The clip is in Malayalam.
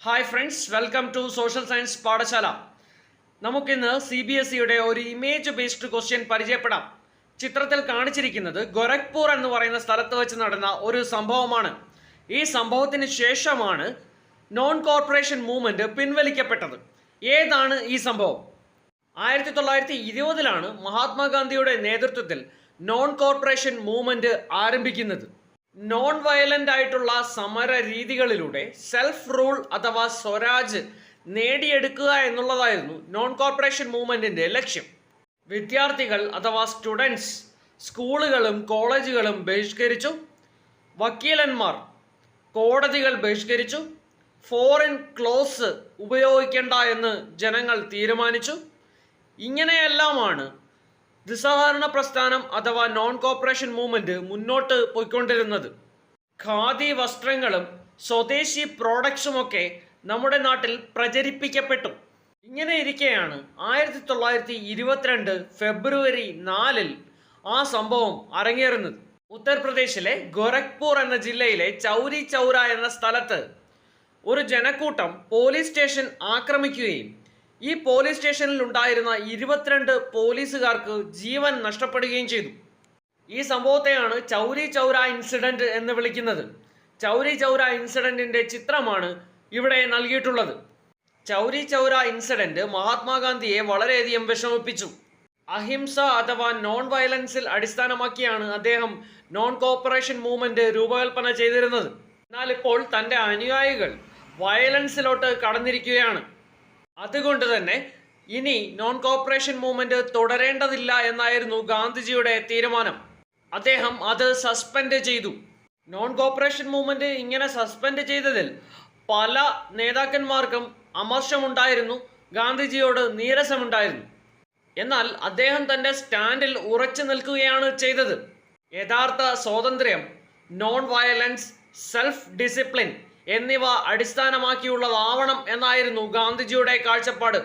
Hi friends, welcome to social science പാഠശാല. നമുക്കിന്ന് CBSEയുടെ ഒരു ഇമേജ് ബേസ്ഡ് ക്വസ്റ്റ്യൻ പരിചയപ്പെടാം. ചിത്രത്തിൽ കാണിച്ചിരിക്കുന്നത് ഗോരഖ്പൂർ എന്ന് പറയുന്ന സ്ഥലത്ത് വെച്ച് നടന്ന ഒരു സംഭവമാണ്. ഈ സംഭവത്തിന് ശേഷമാണ് നോൺ കോർപ്പറേഷൻ മൂവ്മെൻറ്റ് പിൻവലിക്കപ്പെട്ടത്. ഏതാണ് ഈ സംഭവം? 1920 മഹാത്മാഗാന്ധിയുടെ നേതൃത്വത്തിൽ നോൺ കോർപ്പറേഷൻ മൂവ്മെൻറ്റ് ആരംഭിക്കുന്നത്. നോൺ വയലൻ്റ് ആയിട്ടുള്ള സമര രീതികളിലൂടെ സെൽഫ് റൂൾ അഥവാ സ്വരാജ് നേടിയെടുക്കുക എന്നുള്ളതായിരുന്നു നോൺ കോർപ്പറേഷൻ മൂവ്മെൻറ്റിൻ്റെ ലക്ഷ്യം. വിദ്യാർത്ഥികൾ അഥവാ സ്റ്റുഡൻസ് സ്കൂളുകളും കോളേജുകളും ബഹിഷ്കരിച്ചു. വക്കീലന്മാർ കോടതികൾ ബഹിഷ്കരിച്ചു. ഫോറിൻ ക്ലോസ് ഉപയോഗിക്കേണ്ട എന്ന് ജനങ്ങൾ തീരുമാനിച്ചു. ഇങ്ങനെയെല്ലാമാണ് നിസ്സഹകരണ പ്രസ്ഥാനം അഥവാ നോൺ കോർപ്പറേഷൻ മൂവ്മെൻറ്റ് മുന്നോട്ട് പോയിക്കൊണ്ടിരുന്നത്. ഖാദി വസ്ത്രങ്ങളും സ്വദേശി പ്രോഡക്ട്സുമൊക്കെ നമ്മുടെ നാട്ടിൽ പ്രചരിപ്പിക്കപ്പെട്ടു. ഇങ്ങനെ ഇരിക്കെയാണ് 1922 ഫെബ്രുവരി 4 ആ സംഭവം അരങ്ങേറുന്നത്. ഉത്തർപ്രദേശിലെ ഗോരഖ്പൂർ എന്ന ജില്ലയിലെ ചൗരി ചൗര എന്ന സ്ഥലത്ത് ഒരു ജനക്കൂട്ടം പോലീസ് സ്റ്റേഷൻ ആക്രമിക്കുകയും ഈ പോലീസ് സ്റ്റേഷനിൽ ഉണ്ടായിരുന്ന 22 പോലീസുകാർക്ക് ജീവൻ നഷ്ടപ്പെടുകയും ചെയ്തു. ഈ സംഭവത്തെയാണ് ചൗരി ചൗര ഇൻസിഡൻറ്റ് എന്ന് വിളിക്കുന്നത്. ചൗരി ചൗര ഇൻസിഡൻറ്റിൻ്റെ ചിത്രമാണ് ഇവിടെ നൽകിയിട്ടുള്ളത്. ചൗരി ചൗര ഇൻസിഡൻറ്റ് മഹാത്മാഗാന്ധിയെ വളരെയധികം വിഷമിപ്പിച്ചു. അഹിംസ അഥവാ നോൺ വയലൻസിൽ അടിസ്ഥാനമാക്കിയാണ് അദ്ദേഹം നോൺ കോർപ്പറേഷൻ മൂവ്മെൻറ്റ് രൂപകൽപ്പന ചെയ്തിരുന്നത്. എന്നാൽ ഇപ്പോൾ തൻ്റെ അനുയായികൾ വയലൻസിലോട്ട് കടന്നിരിക്കുകയാണ്. അതുകൊണ്ട് തന്നെ ഇനി നോൺ കോർപ്പറേഷൻ മൂവ്മെൻറ്റ് തുടരേണ്ടതില്ല എന്നായിരുന്നു ഗാന്ധിജിയുടെ തീരുമാനം. അദ്ദേഹം അത് സസ്പെൻഡ് ചെയ്തു. നോൺ കോർപ്പറേഷൻ മൂവ്മെൻറ്റ് ഇങ്ങനെ സസ്പെൻഡ് ചെയ്തതിൽ പല നേതാക്കന്മാർക്കും അമർഷമുണ്ടായിരുന്നു, ഗാന്ധിജിയോട് നീരസമുണ്ടായിരുന്നു. എന്നാൽ അദ്ദേഹം തൻ്റെ സ്റ്റാൻഡിൽ ഉറച്ചു നിൽക്കുകയാണ് ചെയ്തത്. യഥാർത്ഥ സ്വാതന്ത്ര്യം നോൺ വയലൻസ്, സെൽഫ് ഡിസിപ്ലിൻ എന്നിവ അടിസ്ഥാനമാക്കിയുള്ളതാവണം എന്നായിരുന്നു ഗാന്ധിജിയുടെ കാഴ്ചപ്പാട്.